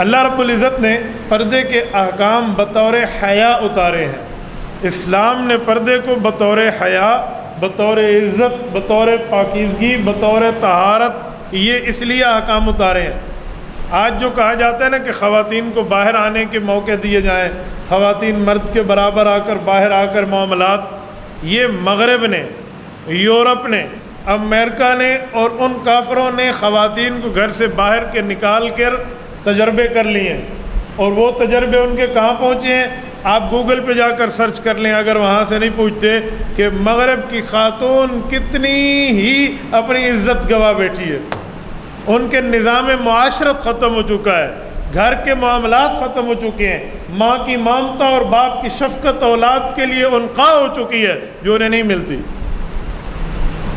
اللہ رب العزت نے پردے کے احکام بطور حیا اتارے ہیں۔ اسلام نے پردے کو بطور حیا، بطور عزت، بطور پاکیزگی، بطور طہارت، یہ اس لیے احکام اتارے ہیں۔ آج جو کہا جاتا ہے نا کہ خواتین کو باہر آنے کے موقع دیے جائیں، خواتین مرد کے برابر آ کر باہر آ کر معاملات، یہ مغرب نے، یورپ نے، امریکہ نے اور ان کافروں نے خواتین کو گھر سے باہر کے نکال کر تجربے کر لیے ہیں، اور وہ تجربے ان کے کہاں پہنچے ہیں؟ آپ گوگل پہ جا کر سرچ کر لیں اگر وہاں سے نہیں پوچھتے کہ مغرب کی خاتون کتنی ہی اپنی عزت گوا بیٹھی ہے، ان کے نظام معاشرت ختم ہو چکا ہے، گھر کے معاملات ختم ہو چکے ہیں، ماں کی ممتا اور باپ کی شفقت اولاد کے لیے انقاء ہو چکی ہے جو انہیں نہیں ملتی۔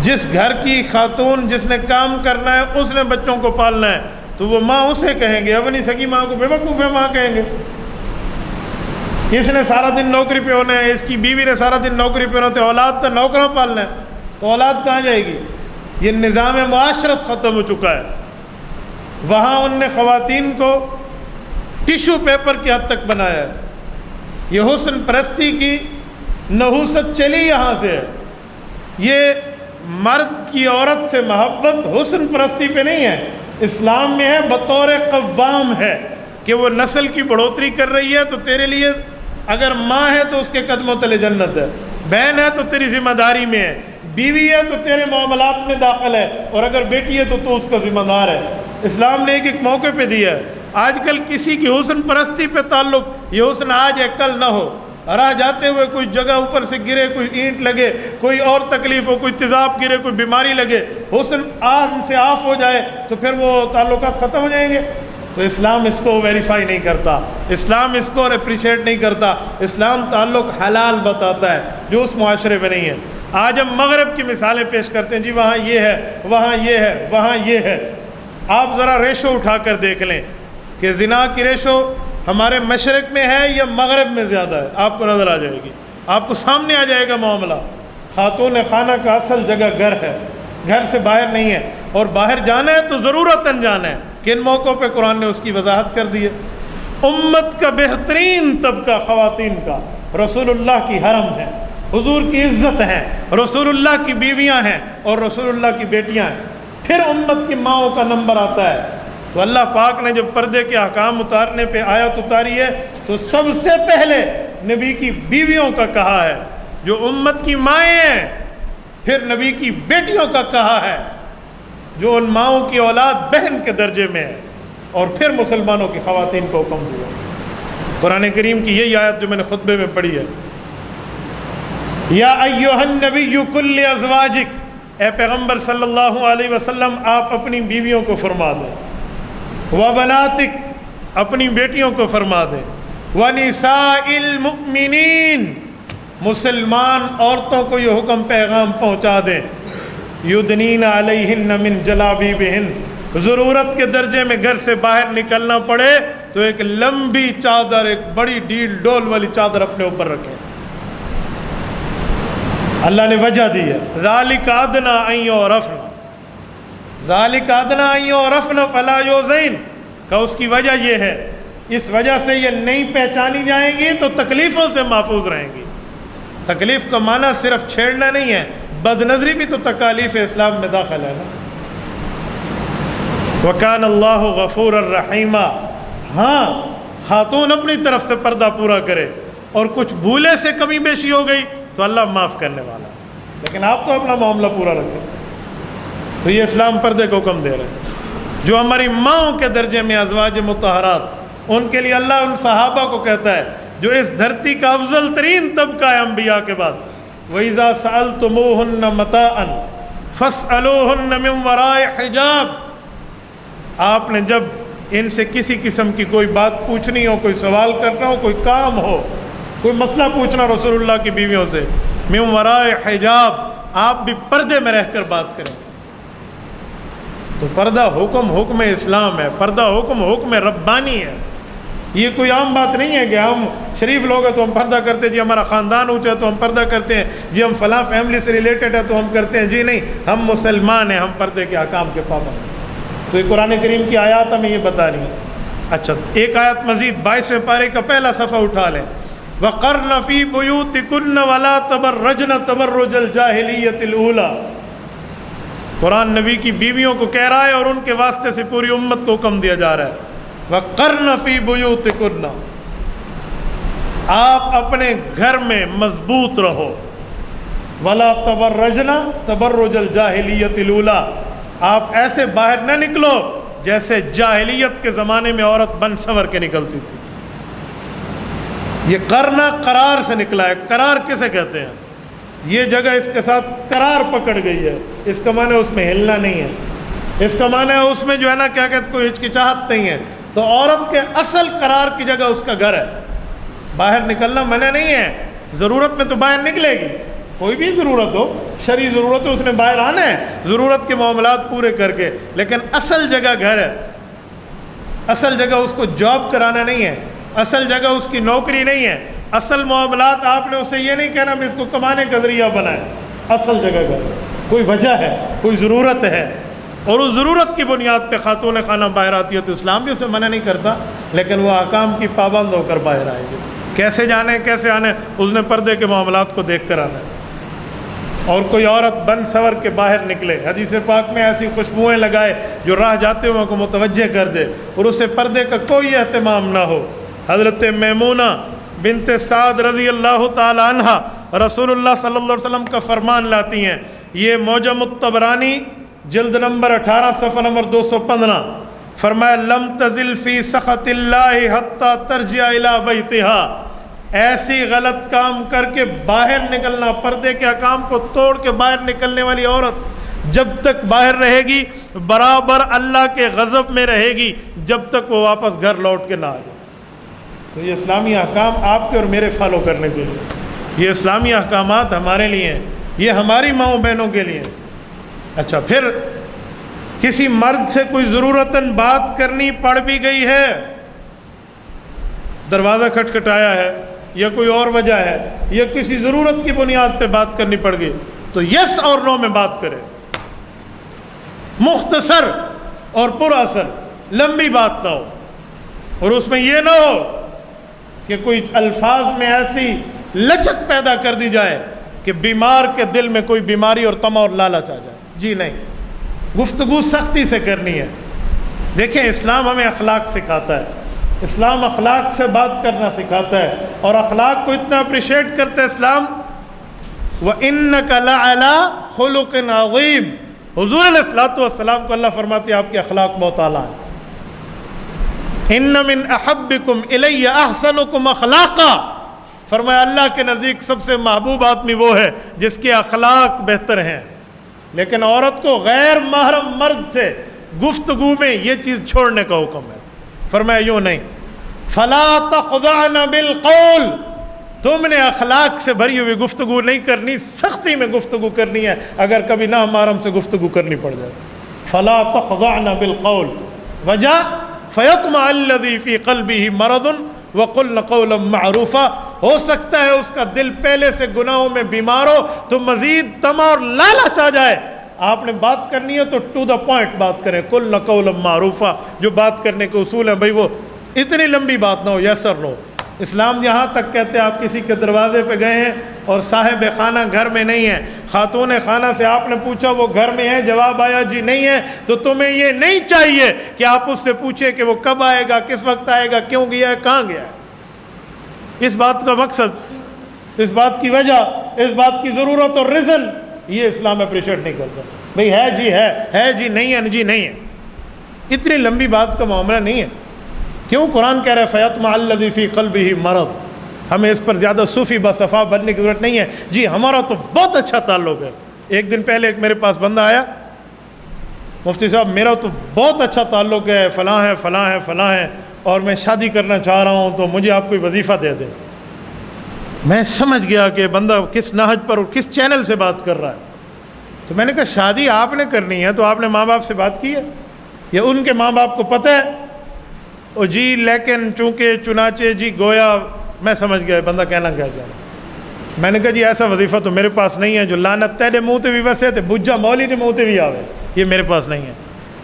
جس گھر کی خاتون جس نے کام کرنا ہے، اس نے بچوں کو پالنا ہے، تو وہ ماں اسے کہیں گے، اپنی سگی ماں کو بے وقوف ہے ماں کہیں گے۔ اس نے سارا دن نوکری پہ ہونا ہے، اس کی بیوی نے سارا دن نوکری پہ ہونا ہے، تو اولاد تو نوکروں پالنا ہے، تو اولاد کہاں جائے گی؟ یہ نظام معاشرت ختم ہو چکا ہے۔ وہاں ان نے خواتین کو ٹیشو پیپر کی حد تک بنایا ہے۔ یہ حسن پرستی کی نحوست چلی یہاں سے ہے۔ یہ مرد کی عورت سے محبت حسن پرستی پہ نہیں ہے، اسلام میں ہے بطور قوام ہے کہ وہ نسل کی بڑھوتری کر رہی ہے، تو تیرے لیے اگر ماں ہے تو اس کے قدموں تلے جنت ہے، بہن ہے تو تیری ذمہ داری میں ہے، بیوی ہے تو تیرے معاملات میں داخل ہے، اور اگر بیٹی ہے تو اس کا ذمہ دار ہے۔ اسلام نے ایک موقع پہ دیا ہے۔ آج کل کسی کی حسن پرستی پہ تعلق، یہ حسن آج ہے کل نہ ہو، راہ جاتے ہوئے کوئی جگہ اوپر سے گرے، کوئی اینٹ لگے، کوئی اور تکلیف ہو، کوئی تیزاب گرے، کوئی بیماری لگے، حسن آن سے آف ہو جائے تو پھر وہ تعلقات ختم ہو جائیں گے۔ تو اسلام اس کو ویریفائی نہیں کرتا، اسلام اس کو اپریشیٹ نہیں کرتا، اسلام تعلق حلال بتاتا ہے جو اس معاشرے میں نہیں ہے۔ آج ہم مغرب کی مثالیں پیش کرتے ہیں، جی وہاں یہ ہے، وہاں یہ ہے، وہاں یہ ہے۔ آپ ذرا ریشو اٹھا کر دیکھ لیں کہ زنا کی ریشو ہمارے مشرق میں ہے یا مغرب میں زیادہ ہے، آپ کو نظر آ جائے گی، آپ کو سامنے آ جائے گا معاملہ۔ خاتون خانہ کا اصل جگہ گھر ہے، گھر سے باہر نہیں ہے، اور باہر جانا ہے تو ضرورتاً جانا ہے۔ کن موقعوں پہ قرآن نے اس کی وضاحت کر دی ہے۔ امت کا بہترین طبقہ خواتین کا رسول اللہ کی حرم ہے، حضور کی عزت ہیں، رسول اللہ کی بیویاں ہیں اور رسول اللہ کی بیٹیاں ہیں، پھر امت کی ماؤں کا نمبر آتا ہے۔ تو اللہ پاک نے جب پردے کے احکام اتارنے پہ آیت اتاری ہے تو سب سے پہلے نبی کی بیویوں کا کہا ہے جو امت کی مائیں ہیں، پھر نبی کی بیٹیوں کا کہا ہے جو ان ماؤں کی اولاد بہن کے درجے میں ہے، اور پھر مسلمانوں کی خواتین کو حکم دیا۔ قرآن کریم کی یہی آیت جو میں نے خطبے میں پڑھی ہے، یا ایھا النبی کل ازواجک، اے پیغمبر صلی اللہ علیہ وسلم آپ اپنی بیویوں کو فرما دیں، وبناتک اپنی بیٹیوں کو فرما دیں، ونساء المؤمنین مسلمان عورتوں کو یہ حکم پیغام پہنچا دیں، یدنین علیہن من جلابیبہن، ضرورت کے درجے میں گھر سے باہر نکلنا پڑے تو ایک لمبی چادر، ایک بڑی ڈیل ڈول والی چادر اپنے اوپر رکھیں۔ اللہ نے وجہ دی ہے، ذالک ادنیٰ ان یعرفن، ذالک ادنیٰ ان یعرفن فلا یؤذین، کہ اس کی وجہ یہ ہے، اس وجہ سے یہ نہیں پہچانی جائیں گی تو تکلیفوں سے محفوظ رہیں گی۔ تکلیف کا معنی صرف چھیڑنا نہیں ہے، بد نظری بھی تو تکالیف اسلام میں داخل ہے نا۔ وَكَانَ اللَّهُ غَفُورًا رَحِيمًا، ہاں خاتون اپنی طرف سے پردہ پورا کرے اور کچھ بھولے سے کمی بیشی ہو گئی تو اللہ معاف کرنے والا ہے، لیکن آپ تو اپنا معاملہ پورا رکھیں۔ تو یہ اسلام پردے کو حکم دے رہے ہیں۔ جو ہماری ماؤں کے درجے میں ازواج مطہرات، ان کے لیے اللہ ان صحابہ کو کہتا ہے جو اس دھرتی کا افضل ترین طبقہ ہے انبیاء کے بعد، وَإِذَا سَأَلْتُمُوهُنَّ مَتَاعًا فَاسْأَلُوهُنَّ مِنْ وَرَاءِ حِجَابٍ، آپ نے جب ان سے کسی قسم کی کوئی بات پوچھنی ہو، کوئی سوال کرنا ہو، کوئی کام ہو، کوئی مسئلہ پوچھنا رسول اللہ کی بیویوں سے، مِنْ وَرَاءِ حِجَاب، آپ بھی پردے میں رہ کر بات کریں۔ تو پردہ حکم اسلام ہے، پردہ حکم ربانی ہے۔ یہ کوئی عام بات نہیں ہے کہ ہم شریف لوگ ہیں تو ہم پردہ کرتے ہیں، جی ہمارا خاندان اونچا ہے تو ہم پردہ کرتے ہیں، جی ہم فلاں فیملی سے ریلیٹڈ ہے تو ہم کرتے ہیں، جی نہیں، ہم مسلمان ہیں، ہم پردے کے احکام کے پابند ہیں۔ تو یہ قرآن کریم کی آیات ہمیں یہ بتا رہی ہیں۔ اچھا ایک آیت مزید 22 پارے کا پہلا صفحہ اٹھا لیں، وَقَرْنَ فِي بُيُوتِكُنَّ وَلَا تَبَرَّجْنَ تَبَرُّجَ الْجَاهِلِيَّةِ الْأُولَىٰ۔ قرآن نبی کی بیویوں کو کہہ رہا ہے اور ان کے واسطے سے پوری امت کو حکم دیا جا رہا ہے، وَقَرْنَ فِي بُيُوتِكُنَّ، آپ اپنے گھر میں مضبوط رہو، وَلَا تَبَرَّجْنَ تَبَرُّجَ الْجَاهِلِيَّةِ الْأُولَىٰ، آپ ایسے باہر نہ نکلو جیسے جاہلیت کے زمانے میں عورت بن سنور کے نکلتی تھی۔ یہ کرنا قرار سے نکلا ہے۔ قرار کسے کہتے ہیں؟ یہ جگہ اس کے ساتھ قرار پکڑ گئی ہے، اس کا معنی اس میں ہلنا نہیں ہے، اس کا معنی اس میں جو ہے نا کیا کہتے کوئی ہچکچاہٹ نہیں ہے۔ تو عورت کے اصل قرار کی جگہ اس کا گھر ہے، باہر نکلنا منع نہیں ہے، ضرورت میں تو باہر نکلے گی، کوئی بھی ضرورت ہو، شرعی ضرورت ہو، اس نے باہر آنا ہے ضرورت کے معاملات پورے کر کے، لیکن اصل جگہ گھر ہے، اصل جگہ اس کو جاب کرانا نہیں ہے، اصل جگہ اس کی نوکری نہیں ہے، اصل معاملات آپ نے اسے یہ نہیں کہنا بھی اس کو کمانے کا ذریعہ بنائے، اصل جگہ گھر، کوئی وجہ ہے، کوئی ضرورت ہے، اور اس ضرورت کی بنیاد پہ خاتون خانہ باہر آتی ہے تو اسلام بھی اسے منع نہیں کرتا، لیکن وہ احکام کی پابند ہو کر باہر آئے گی، کیسے جانے کیسے آنے، اس نے پردے کے معاملات کو دیکھ کر آنا ہے۔ اور کوئی عورت بن سور کے باہر نکلے، حدیث پاک میں ایسی خوشبوئیں لگائے جو راہ جاتے ہوئے کو متوجہ کر دے، اور اسے پردے کا کوئی اہتمام نہ ہو۔ حضرت میمونہ بنت سعد رضی اللہ تعالی عنہ رسول اللہ صلی اللہ علیہ وسلم کا فرمان لاتی ہیں، یہ معجم الطبرانی جلد نمبر 18 صفحہ نمبر 215، فرمایا لم تزل فی سخط اللہ حتی ترجع الی بیتہا، ایسی غلط کام کر کے باہر نکلنا، پردے کے احکام کو توڑ کے باہر نکلنے والی عورت جب تک باہر رہے گی برابر اللہ کے غضب میں رہے گی، جب تک وہ واپس گھر لوٹ کے نہ آ جائے۔ تو یہ اسلامی احکام آپ کے اور میرے فالو کرنے کے لیے، یہ اسلامی احکامات ہمارے لیے ہیں، یہ ہماری ماؤں بہنوں کے لیے ہیں۔ اچھا پھر کسی مرد سے کوئی ضرورتاً بات کرنی پڑ بھی گئی ہے، دروازہ کھٹکھٹایا ہے یا کوئی اور وجہ ہے یا کسی ضرورت کی بنیاد پہ بات کرنی پڑ گئی، تو یس اور نو میں بات کرے، مختصر اور پر اثر، لمبی بات نہ ہو، اور اس میں یہ نہ ہو کہ کوئی الفاظ میں ایسی لچک پیدا کر دی جائے کہ بیمار کے دل میں کوئی بیماری اور طمع اور لالچ آ جائے، جی نہیں، گفتگو سختی سے کرنی ہے۔ دیکھیں اسلام ہمیں اخلاق سکھاتا ہے، اسلام اخلاق سے بات کرنا سکھاتا ہے، اور اخلاق کو اتنا اپریشیٹ کرتا ہے اسلام، وَإِنَّكَ لَعَلَىٰ خُلُقٍ عَظِيمٍ، حضور علیہ الصلوۃ والسلام کو اللہ فرماتے ہیں آپ کے اخلاق بہت اعلیٰ ہیں۔ إِنَّ مِنْ أَحَبِّكُمْ إِلَيَّ أَحْسَنُكُمْ أَخْلَاقًا، فرمایا اللہ کے نزدیک سب سے محبوب آدمی وہ ہے جس کے اخلاق بہتر ہیں، لیکن عورت کو غیر محرم مرد سے گفتگو میں یہ چیز چھوڑنے کا حکم ہے۔ فرمایا یوں نہیں، فَلَا تَخْضَعْنَ بِالْقَوْلِ، تم نے اخلاق سے بھری ہوئی گفتگو نہیں کرنی، سختی میں گفتگو کرنی ہے، اگر کبھی نہ محرم سے گفتگو کرنی پڑ جائے۔ فَلَا تَخْضَعْنَ بِالْقَوْلِ، وجہ فَيَطْمَعَ الَّذِي فِي قَلْبِهِ مَرَضٌ وَقُلْنَ قَوْلًا مَعْرُوفًا، ہو سکتا ہے اس کا دل پہلے سے گناہوں میں بیمار ہو تو مزید طمع اور لالچ آ جائے، آپ نے بات کرنی ہے تو ٹو دا پوائنٹ بات کریں، قُلْنَ قَوْلًا مَعْرُوفًا، جو بات کرنے کے اصول ہیں بھئی وہ اتنی لمبی بات نہ ہو، یس اور نو۔ اسلام یہاں تک کہتے ہیں آپ کسی کے دروازے پہ گئے ہیں اور صاحب خانہ گھر میں نہیں ہے، خاتون خانہ سے آپ نے پوچھا وہ گھر میں ہے، جواب آیا جی نہیں ہے، تو تمہیں یہ نہیں چاہیے کہ آپ اس سے پوچھیں کہ وہ کب آئے گا، کس وقت آئے گا، کیوں گیا ہے، کہاں گیا ہے۔ اس بات کا مقصد، اس بات کی وجہ، اس بات کی ضرورت اور ریزن، یہ اسلام اپریشیٹ نہیں کرتا۔ بھئی ہے جی ہے جی نہیں ہے جی نہیں ہے، اتنی لمبی بات کا معاملہ نہیں ہے۔ کیوں قرآن کہہ رہا ہے فَيَطْمَعَ الَّذِي فِي قَلْبِهِ مَرَضٌ، ہمیں اس پر زیادہ صوفی بصفا بننے کی ضرورت نہیں ہے، جی ہمارا تو بہت اچھا تعلق ہے۔ ایک دن پہلے ایک میرے پاس بندہ آیا، مفتی صاحب میرا تو بہت اچھا تعلق ہے، فلاں ہے فلاں ہے فلاں ہے، اور میں شادی کرنا چاہ رہا ہوں تو مجھے آپ کوئی وظیفہ دے دیں۔ میں سمجھ گیا کہ بندہ کس نہج پر اور کس چینل سے بات کر رہا ہے، تو میں نے کہا شادی آپ نے کرنی ہے تو آپ نے ماں باپ سے بات کی ہے یا ان کے ماں باپ کو پتہ ہے؟ او جی لیکن چونکہ چنانچہ جی گویا، میں سمجھ گیا بندہ کہنا کیا چاہ رہا۔ میں نے کہا جی ایسا وظیفہ تو میرے پاس نہیں ہے جو لعنت تیرے منہ تے بھی وسے تے بجا مولی دے منہ تے بھی آوے، یہ میرے پاس نہیں ہے۔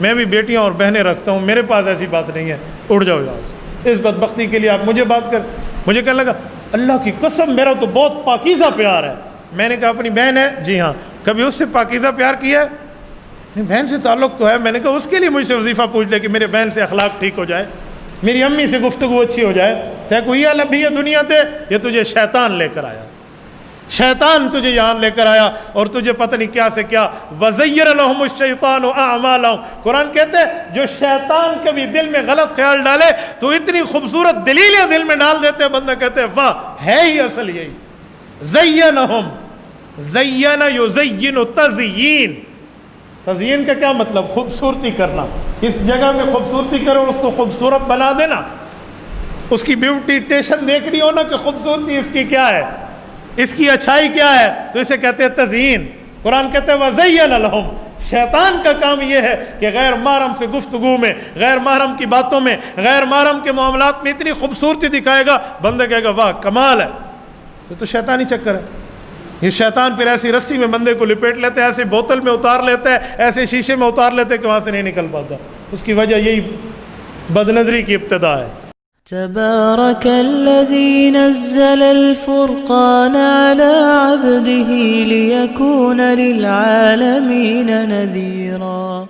میں بھی بیٹیاں اور بہنیں رکھتا ہوں, میرے پاس ایسی بات نہیں ہے, اڑ جاؤ یہاں سے. اس بدبختی کے لیے آپ مجھے بات کر. مجھے کہنے لگا اللہ کی قسم میرا تو بہت پاکیزہ پیار ہے. میں نے کہا اپنی بہن ہے؟ جی ہاں. کبھی اس سے پاکیزہ پیار کیا ہے؟ نہیں, بہن سے تعلق تو ہے. میں نے کہا اس کے لیے مجھ سے وظیفہ پوچھ لے کہ میرے بہن سے اخلاق ٹھیک ہو جائے, میری امی سے گفتگو اچھی ہو جائے. تے کوئی الگ بھی یہ دنیا تے, یہ تجھے شیطان لے کر آیا, شیطان تجھے یہاں لے کر آیا اور تجھے پتہ نہیں کیا سے کیا. وَزَيَّنَ لَهُمُ الشَّيْطَانُ أَعْمَالَهُمْ. قرآن کہتے ہیں جو شیطان کبھی دل میں غلط خیال ڈالے تو اتنی خوبصورت دلیلیں دل میں ڈال دیتے ہیں, بندہ کہتے ہیں واہ, ہے ہی اصل یہی. زَيَّنَهُمْ, زَيَّنَ يُزَيِّنُ تَزْيِين. تزیین کا کیا مطلب؟ خوبصورتی کرنا. اس جگہ میں خوبصورتی کرو اور اس کو خوبصورت بنا دینا. اس کی بیوٹیشن دیکھنی ہو نا کہ خوبصورتی اس کی کیا ہے, اس کی اچھائی کیا ہے, تو اسے کہتے ہیں تزیین. قرآن کہتے ہیں وَزَيَّنَ لَهُمْ. شیطان کا کام یہ ہے کہ غیر محرم سے گفتگو میں, غیر محرم کی باتوں میں, غیر محرم کے معاملات میں اتنی خوبصورتی دکھائے گا, بندہ کہے گا واہ کمال ہے. تو شیطانی چکر ہے یہ. شیطان پھر ایسی رسی میں بندے کو لپیٹ لیتے ہیں, ایسے بوتل میں اتار لیتے ہیں, ایسے شیشے میں اتار لیتے ہیں کہ وہاں سے نہیں نکل پاتا. اس کی وجہ یہی بدنظری کی ابتدا ہے. تبارك الذي نزل الفرقان على عبده ليكون للعالمين نذيرا.